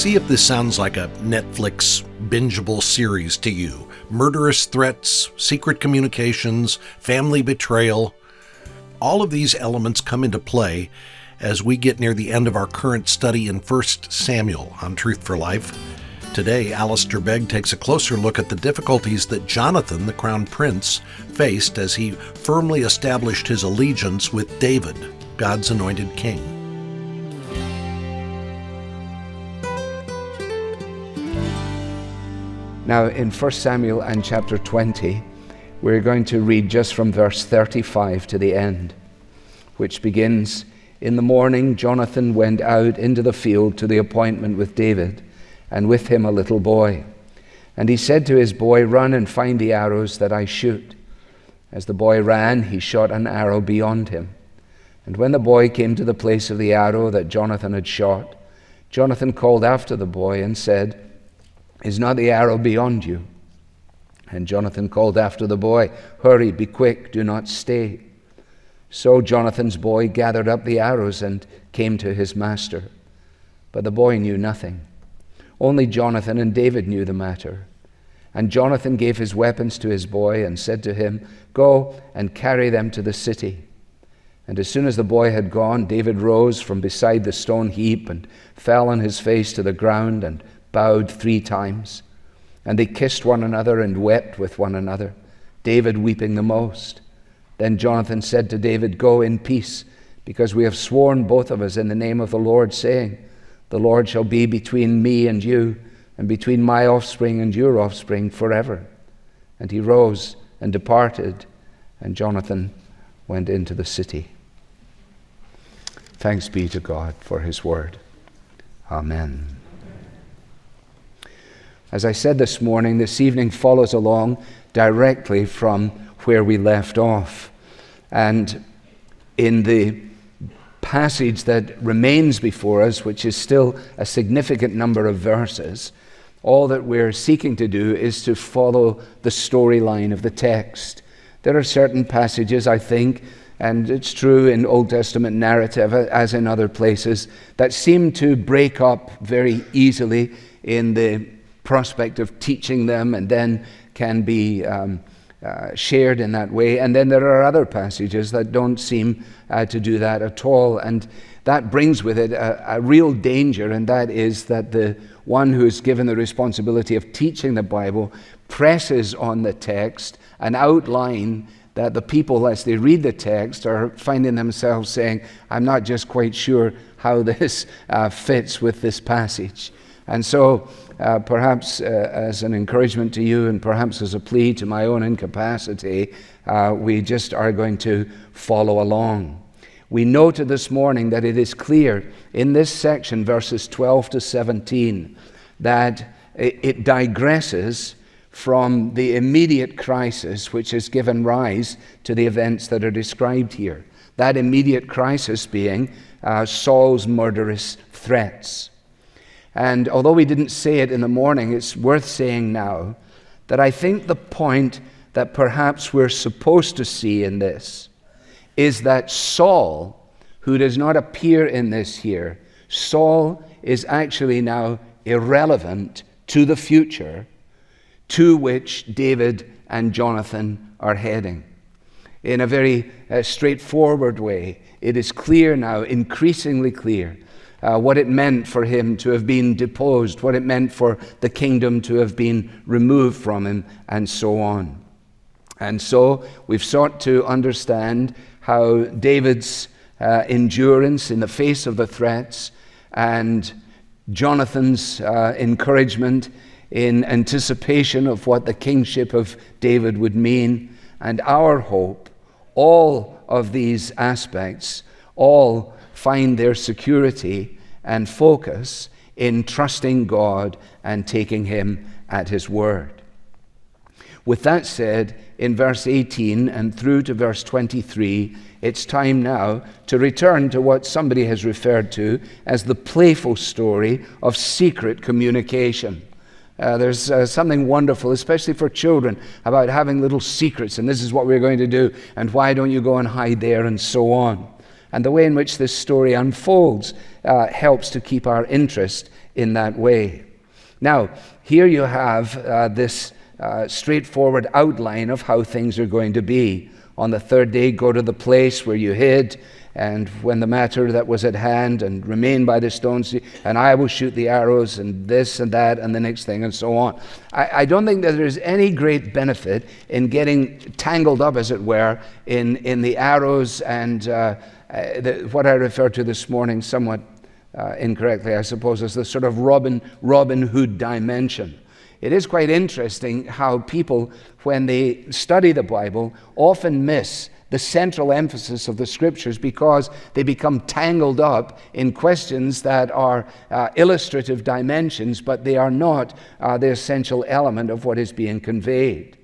See if this sounds like a Netflix bingeable series to you. Murderous threats, secret communications, family betrayal. All of these elements come into play as we get near the end of our current study in 1 Samuel on Truth for Life. Today, Alistair Begg takes a closer look at the difficulties that Jonathan, the crown prince, faced as he firmly established his allegiance with David, God's anointed king. Now, in 1 Samuel and chapter 20, we're going to read just from verse 35 to the end, which begins, "In the morning Jonathan went out into the field to the appointment with David, and with him a little boy. And he said to his boy, 'Run and find the arrows that I shoot.' As the boy ran, he shot an arrow beyond him. And when the boy came to the place of the arrow that Jonathan had shot, Jonathan called after the boy and said, 'Is not the arrow beyond you?' And Jonathan called after the boy, 'Hurry, be quick, do not stay.' So Jonathan's boy gathered up the arrows and came to his master. But the boy knew nothing. Only Jonathan and David knew the matter. And Jonathan gave his weapons to his boy and said to him, 'Go and carry them to the city.' And as soon as the boy had gone, David rose from beside the stone heap and fell on his face to the ground and bowed 3 times. And they kissed one another and wept with one another, David weeping the most. Then Jonathan said to David, 'Go in peace, because we have sworn both of us in the name of the Lord, saying, the Lord shall be between me and you, and between my offspring and your offspring forever.' And he rose and departed, and Jonathan went into the city." Thanks be to God for his word. Amen. As I said this morning, this evening follows along directly from where we left off. And in the passage that remains before us, which is still a significant number of verses, all that we're seeking to do is to follow the storyline of the text. There are certain passages, I think, and it's true in Old Testament narrative as in other places, that seem to break up very easily in the prospect of teaching them and then can be shared in that way. And then there are other passages that don't seem to do that at all. And that brings with it a real danger, and that is that the one who is given the responsibility of teaching the Bible presses on the text an outline that the people, as they read the text, are finding themselves saying, "I'm not just quite sure how this fits with this passage." And so perhaps as an encouragement to you and perhaps as a plea to my own incapacity, we just are going to follow along. We noted this morning that it is clear in this section, verses 12 to 17, that it digresses from the immediate crisis which has given rise to the events that are described here. That immediate crisis being Saul's murderous threats. And although we didn't say it in the morning, it's worth saying now that I think the point that perhaps we're supposed to see in this is that Saul, who does not appear in this here, Saul is actually now irrelevant to the future to which David and Jonathan are heading. In a very straightforward way, it is clear now, increasingly clear, what it meant for him to have been deposed, what it meant for the kingdom to have been removed from him, and so on. And so we've sought to understand how David's endurance in the face of the threats and Jonathan's encouragement in anticipation of what the kingship of David would mean, and our hope, all of these aspects, all find their security and focus in trusting God and taking him at his word. With that said, in verse 18 and through to verse 23, it's time now to return to what somebody has referred to as the playful story of secret communication. There's something wonderful, especially for children, about having little secrets, and this is what we're going to do, and why don't you go and hide there, and so on. And the way in which this story unfolds helps to keep our interest in that way. Now, here you have this straightforward outline of how things are going to be. On the third day, go to the place where you hid, and when the matter that was at hand, and remain by the stones, and I will shoot the arrows, and this and that, and the next thing, and so on. I don't think that there's any great benefit in getting tangled up, as it were, in the arrows and what I referred to this morning somewhat incorrectly, I suppose, as the sort of Robin Hood dimension. It is quite interesting how people, when they study the Bible, often miss the central emphasis of the Scriptures because they become tangled up in questions that are illustrative dimensions, but they are not the essential element of what is being conveyed.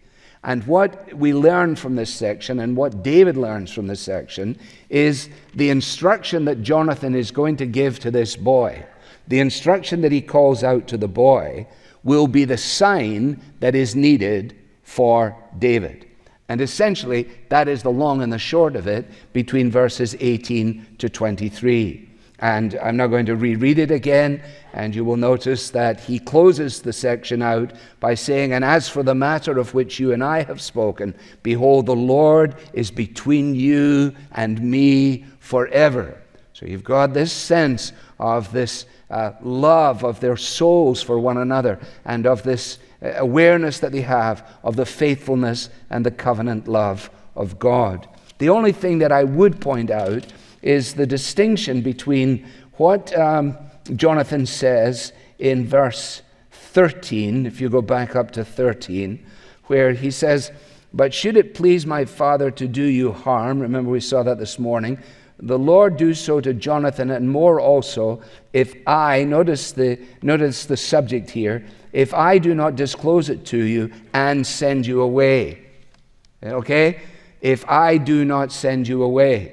And what we learn from this section, and what David learns from this section, is the instruction that Jonathan is going to give to this boy. The instruction that he calls out to the boy will be the sign that is needed for David. And essentially, that is the long and the short of it between verses 18 to 23. And I'm not going to reread it again, and you will notice that he closes the section out by saying, "And as for the matter of which you and I have spoken, behold, the Lord is between you and me forever." So you've got this sense of this love of their souls for one another, and of this awareness that they have of the faithfulness and the covenant love of God. The only thing that I would point out is the distinction between what Jonathan says in verse 13, if you go back up to 13, where he says, "But should it please my father to do you harm," remember we saw that this morning, "the Lord do so to Jonathan, and more also, if I," notice the subject here, "if I do not disclose it to you and send you away." Okay? If I do not send you away.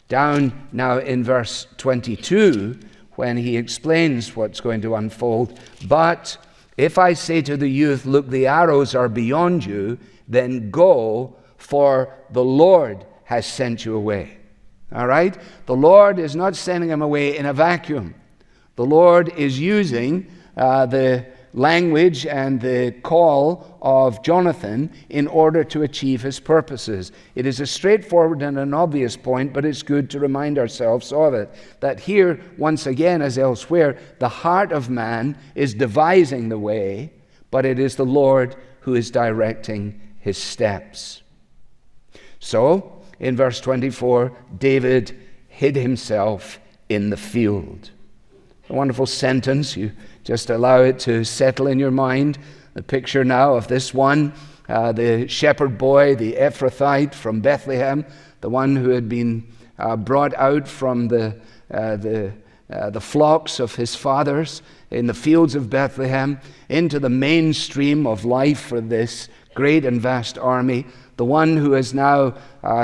Down now in verse 22, when he explains what's going to unfold, "But if I say to the youth, look, the arrows are beyond you, then go, for the Lord has sent you away." All right? The Lord is not sending him away in a vacuum. The Lord is using the language and the call of Jonathan in order to achieve his purposes. It is a straightforward and an obvious point, but it's good to remind ourselves of it. That here, once again, as elsewhere, the heart of man is devising the way, but it is the Lord who is directing his steps. So, in verse 24, David hid himself in the field. A wonderful sentence. You just allow it to settle in your mind. The picture now of this one, the shepherd boy, the Ephrathite from Bethlehem, the one who had been brought out from the flocks of his fathers in the fields of Bethlehem into the mainstream of life for this great and vast army. The one who has now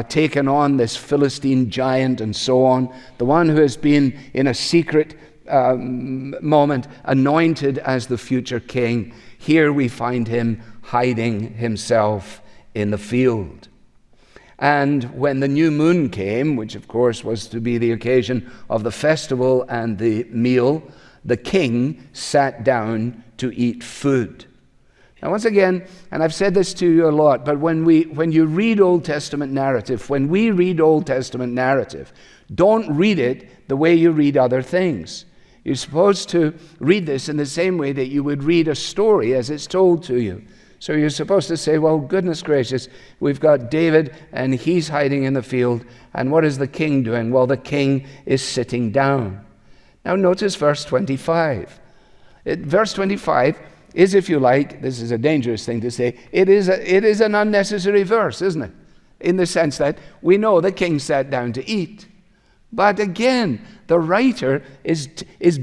taken on this Philistine giant and so on. The one who has been in a secret moment anointed as the future king. Here we find him hiding himself in the field. And when the new moon came, which of course was to be the occasion of the festival and the meal, the king sat down to eat food. Now once again, and I've said this to you a lot, but when you read Old Testament narrative, when we read Old Testament narrative, don't read it the way you read other things. You're supposed to read this in the same way that you would read a story as it's told to you. So you're supposed to say, well, goodness gracious, we've got David and he's hiding in the field. And what is the king doing? Well, the king is sitting down. Now notice verse 25. Verse 25 is, if you like, this is a dangerous thing to say, it is an unnecessary verse, isn't it? In the sense that we know the king sat down to eat. But again, the writer is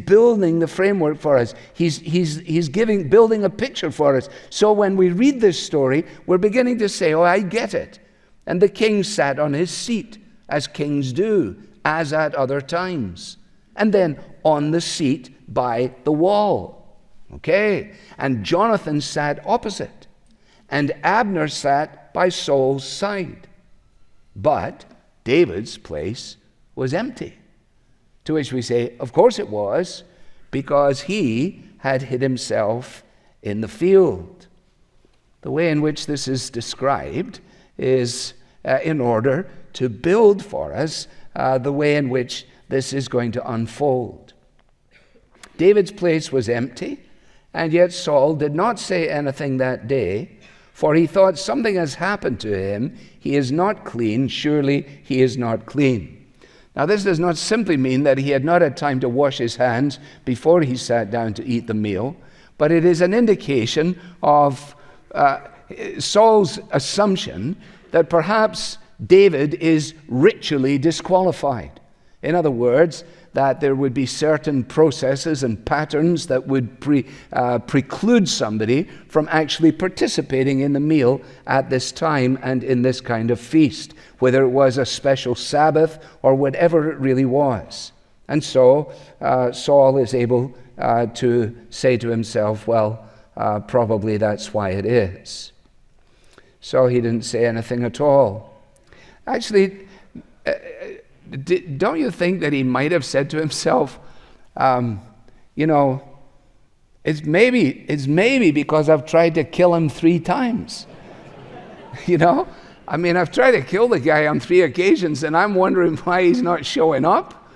building the framework for us. He's building a picture for us. So when we read this story, we're beginning to say, oh, I get it. And the king sat on his seat, as kings do, as at other times. And then on the seat by the wall. Okay? And Jonathan sat opposite. And Abner sat by Saul's side. But David's place was empty. To which we say, of course it was, because he had hid himself in the field. The way in which this is described is in order to build for us the way in which this is going to unfold. David's place was empty, and yet Saul did not say anything that day, for he thought, something has happened to him. He is not clean. Surely he is not clean. Now, this does not simply mean that he had not had time to wash his hands before he sat down to eat the meal, but it is an indication of Saul's assumption that perhaps David is ritually disqualified. In other words, that there would be certain processes and patterns that would preclude somebody from actually participating in the meal at this time and in this kind of feast, whether it was a special Sabbath or whatever it really was. And so Saul is able to say to himself, well, probably that's why it is. So he didn't say anything at all. Actually, don't you think that he might have said to himself, it's maybe because I've tried to kill him 3 times. I've tried to kill the guy on 3 occasions, and I'm wondering why he's not showing up.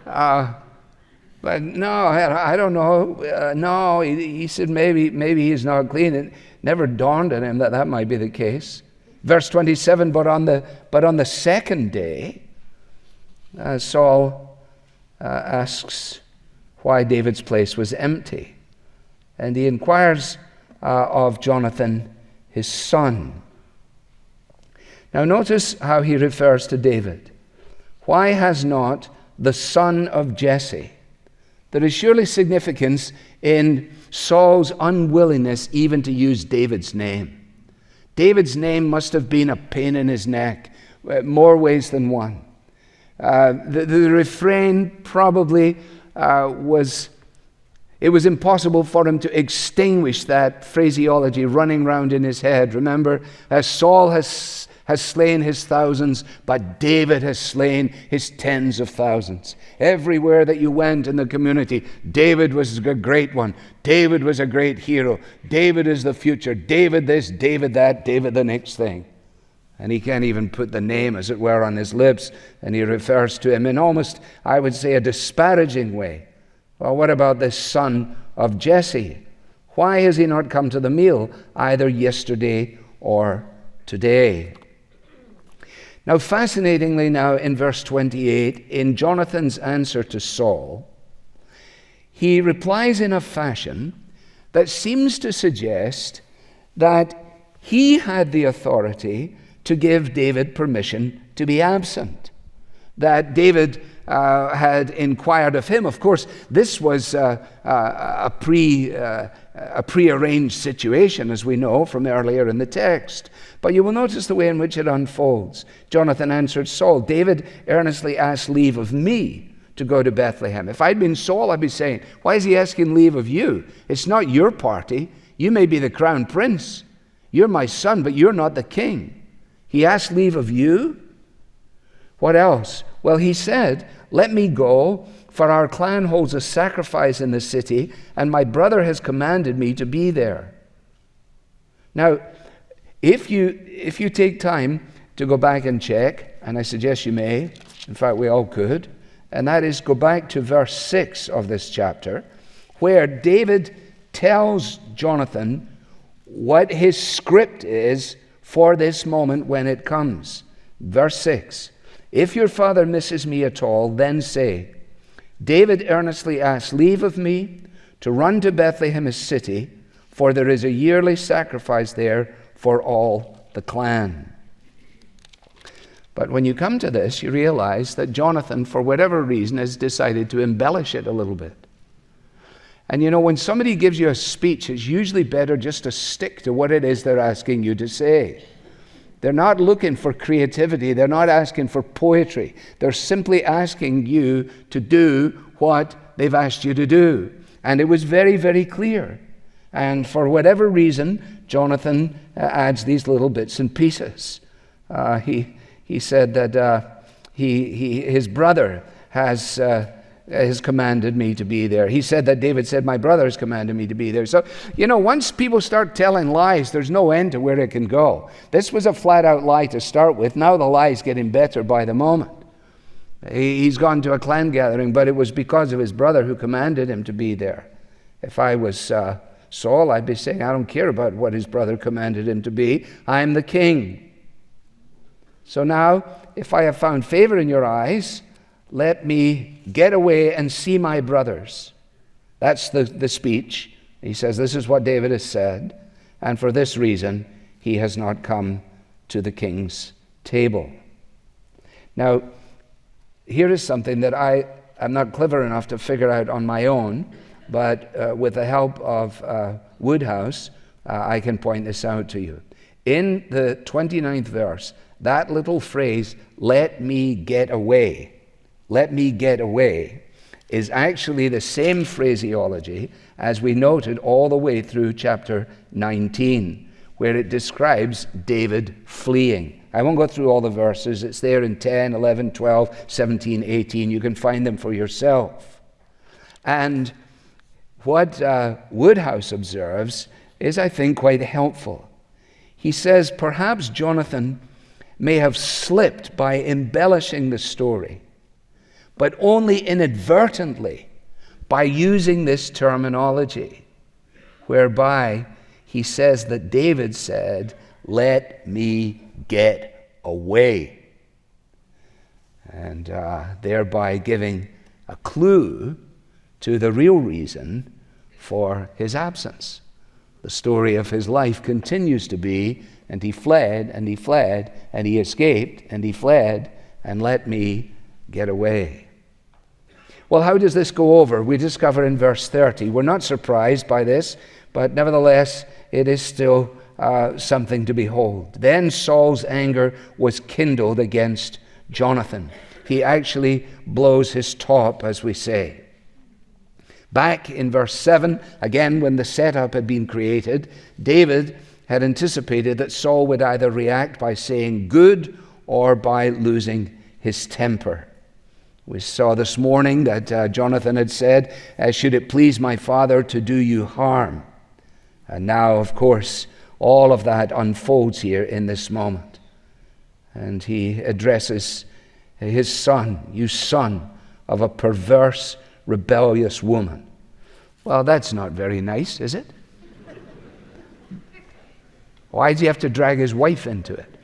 But no, I don't know. No, he said maybe he's not clean. It never dawned on him that might be the case. Verse 27, but on the second day, Saul asks why David's place was empty. And he inquires of Jonathan, his son. Now notice how he refers to David. Why has not the son of Jesse? There is surely significance in Saul's unwillingness even to use David's name. David's name must have been a pain in his neck, more ways than one. The refrain probably was impossible for him to extinguish that phraseology running round in his head. Remember, Saul has slain his thousands, but David has slain his tens of thousands. Everywhere that you went in the community, David was a great one. David was a great hero. David is the future. David this, David that, David the next thing. And he can't even put the name, as it were, on his lips, and he refers to him in almost, I would say, a disparaging way. Well, what about this son of Jesse? Why has he not come to the meal, either yesterday or today? Now, fascinatingly now, in verse 28, in Jonathan's answer to Saul, he replies in a fashion that seems to suggest that he had the authority to give David permission to be absent, that David had inquired of him. Of course, this was a prearranged situation, as we know from earlier in the text. But you will notice the way in which it unfolds. Jonathan answered Saul, David earnestly asked leave of me to go to Bethlehem. If I'd been Saul, I'd be saying, why is he asking leave of you? It's not your party. You may be the crown prince. You're my son, but you're not the king. He asked leave of you? What else? Well, he said, let me go, for our clan holds a sacrifice in the city, and my brother has commanded me to be there. Now, if you take time to go back and check, and I suggest you may, in fact we all could, and that is go back to verse 6 of this chapter, where David tells Jonathan what his script is for this moment when it comes. Verse 6, if your father misses me at all, then say, David earnestly asked leave of me to run to Bethlehem his city, for there is a yearly sacrifice there for all the clan. But when you come to this, you realize that Jonathan, for whatever reason, has decided to embellish it a little bit. And when somebody gives you a speech, it's usually better just to stick to what it is they're asking you to say. They're not looking for creativity. They're not asking for poetry. They're simply asking you to do what they've asked you to do. And it was very, very clear. And for whatever reason, Jonathan adds these little bits and pieces. He said that his brother has commanded me to be there. He said that David said, my brother has commanded me to be there. So, once people start telling lies, there's no end to where it can go. This was a flat-out lie to start with. Now the lie's getting better by the moment. He's gone to a clan gathering, but it was because of his brother who commanded him to be there. If I was Saul, I'd be saying, I don't care about what his brother commanded him to be. I'm the king. So now, if I have found favor in your eyes, let me get away and see my brothers. That's the speech. He says, this is what David has said, and for this reason, he has not come to the king's table. Now, here is something that I'm not clever enough to figure out on my own, but with the help of Woodhouse, I can point this out to you. In the 29th verse, that little phrase, let me get away, is actually the same phraseology as we noted all the way through chapter 19, where it describes David fleeing. I won't go through all the verses. It's there in 10, 11, 12, 17, 18. You can find them for yourself. And what Woodhouse observes is, I think, quite helpful. He says, perhaps Jonathan may have slipped by embellishing the story, but only inadvertently by using this terminology, whereby he says that David said, let me get away, and thereby giving a clue to the real reason for his absence. The story of his life continues to be, and he fled, and he fled, and he escaped, and he fled, and let me get away. Well, how does this go over? We discover in verse 30. We're not surprised by this, but nevertheless, it is still something to behold. Then Saul's anger was kindled against Jonathan. He actually blows his top, as we say. Back in verse 7, again, when the setup had been created, David had anticipated that Saul would either react by saying good or by losing his temper. We saw this morning that Jonathan had said, should it please my father to do you harm? And now, of course, all of that unfolds here in this moment. And he addresses his son, you son of a perverse, rebellious woman. Well, that's not very nice, is it? Why does he have to drag his wife into it?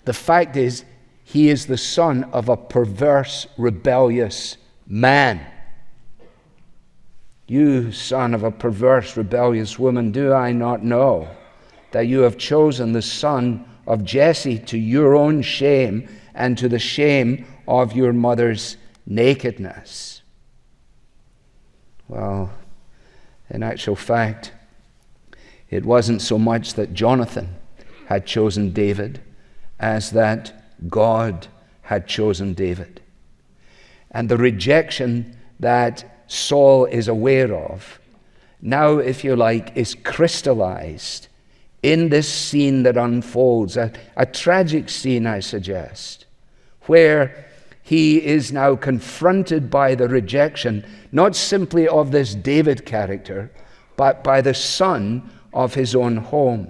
The fact is, he is the son of a perverse, rebellious man. You son of a perverse, rebellious woman, do I not know that you have chosen the son of Jesse to your own shame and to the shame of your mother's nakedness? Well, in actual fact, it wasn't so much that Jonathan had chosen David as that God had chosen David. And the rejection that Saul is aware of now, if you like, is crystallized in this scene that unfolds, a tragic scene, I suggest, where he is now confronted by the rejection, not simply of this David character, but by the son of his own home.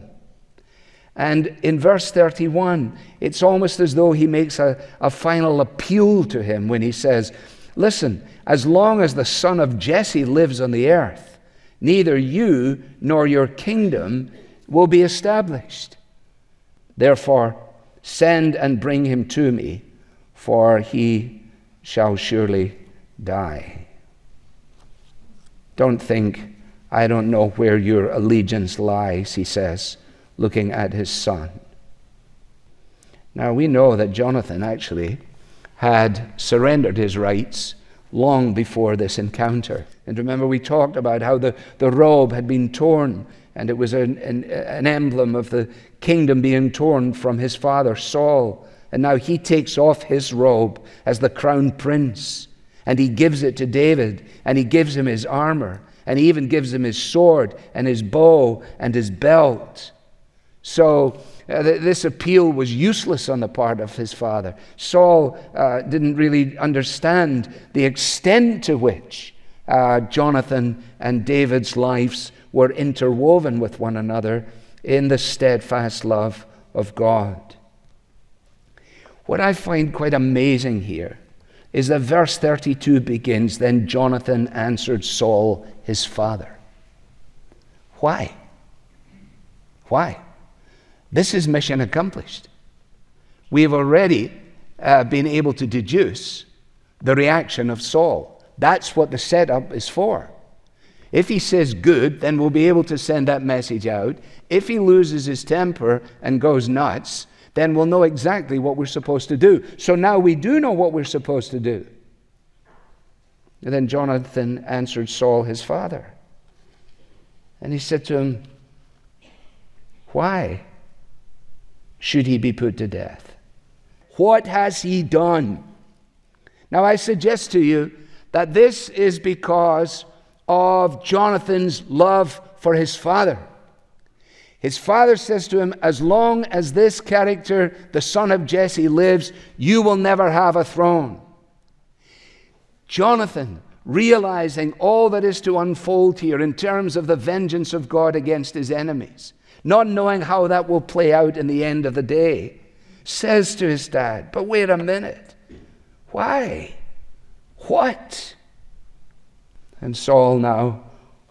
And in verse 31, it's almost as though he makes a final appeal to him when he says, listen, as long as the son of Jesse lives on the earth, neither you nor your kingdom will be established. Therefore, send and bring him to me, for he shall surely die. Don't think, I don't know where your allegiance lies, he says, looking at his son. Now, we know that Jonathan actually had surrendered his rights long before this encounter. And remember, we talked about how the robe had been torn, and it was an emblem of the kingdom being torn from his father, Saul. And now he takes off his robe as the crown prince, and he gives it to David, and he gives him his armor, and he even gives him his sword and his bow and his belt. So this appeal was useless on the part of his father. Saul didn't really understand the extent to which Jonathan and David's lives were interwoven with one another in the steadfast love of God. What I find quite amazing here is that verse 32 begins, "Then Jonathan answered Saul, his father." Why? Why? This is mission accomplished. We have already been able to deduce the reaction of Saul. That's what the setup is for. If he says good, then we'll be able to send that message out. If he loses his temper and goes nuts, then we'll know exactly what we're supposed to do. So now we do know what we're supposed to do. And then Jonathan answered Saul, his father. And he said to him, "Why should he be put to death? What has he done?" Now I suggest to you that this is because of Jonathan's love for his father. His father says to him, "As long as this character, the son of Jesse, lives, you will never have a throne." Jonathan, realizing all that is to unfold here in terms of the vengeance of God against his enemies, not knowing how that will play out in the end of the day, says to his dad, "But wait a minute. Why? What?" And Saul now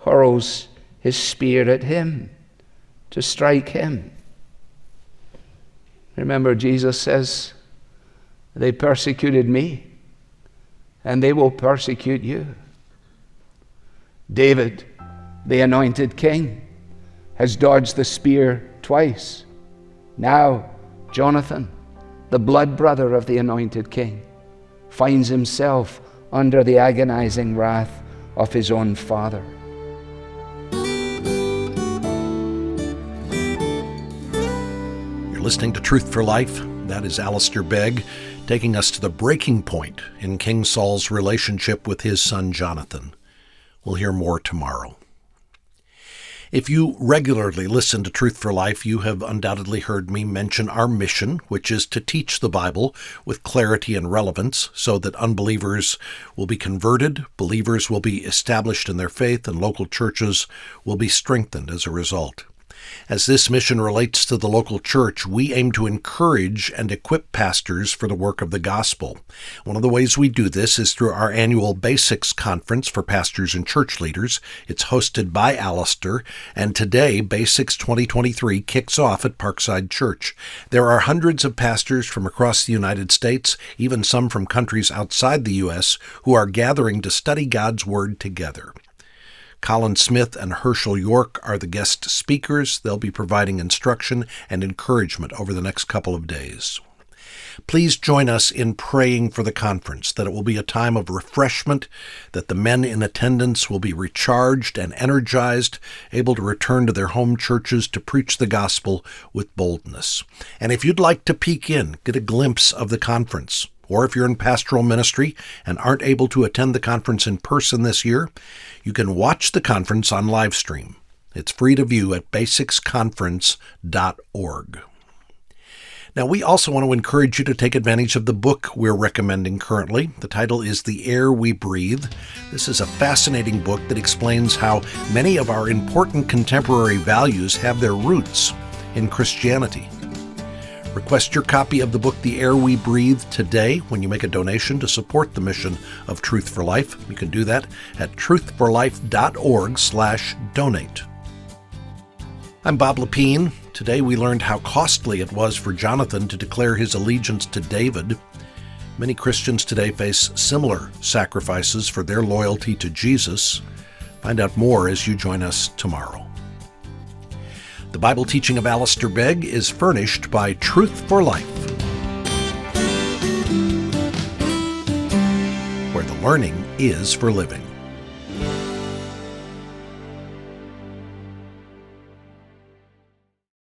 hurls his spear at him to strike him. Remember, Jesus says, "They persecuted me, and they will persecute you." David, the anointed king, has dodged the spear twice. Now, Jonathan, the blood brother of the anointed king, finds himself under the agonizing wrath of his own father. You're listening to Truth for Life. That is Alistair Begg taking us to the breaking point in King Saul's relationship with his son Jonathan. We'll hear more tomorrow. If you regularly listen to Truth for Life, you have undoubtedly heard me mention our mission, which is to teach the Bible with clarity and relevance so that unbelievers will be converted, believers will be established in their faith, and local churches will be strengthened as a result. As this mission relates to the local church, we aim to encourage and equip pastors for the work of the gospel. One of the ways we do this is through our annual Basics Conference for pastors and church leaders. It's hosted by Alistair, and today, Basics 2023 kicks off at Parkside Church. There are hundreds of pastors from across the United States, even some from countries outside the U.S., who are gathering to study God's Word together. Colin Smith and Herschel York are the guest speakers. They'll be providing instruction and encouragement over the next couple of days. Please join us in praying for the conference, that it will be a time of refreshment, that the men in attendance will be recharged and energized, able to return to their home churches to preach the gospel with boldness. And if you'd like to peek in, get a glimpse of the conference, or if you're in pastoral ministry and aren't able to attend the conference in person this year, you can watch the conference on live stream. It's free to view at basicsconference.org. Now, we also want to encourage you to take advantage of the book we're recommending currently. The title is The Air We Breathe. This is a fascinating book that explains how many of our important contemporary values have their roots in Christianity. Request your copy of the book, The Air We Breathe, today when you make a donation to support the mission of Truth for Life. You can do that at truthforlife.org/donate. I'm Bob Lepine. Today we learned how costly it was for Jonathan to declare his allegiance to David. Many Christians today face similar sacrifices for their loyalty to Jesus. Find out more as you join us tomorrow. The Bible teaching of Alistair Begg is furnished by Truth for Life, where the learning is for living.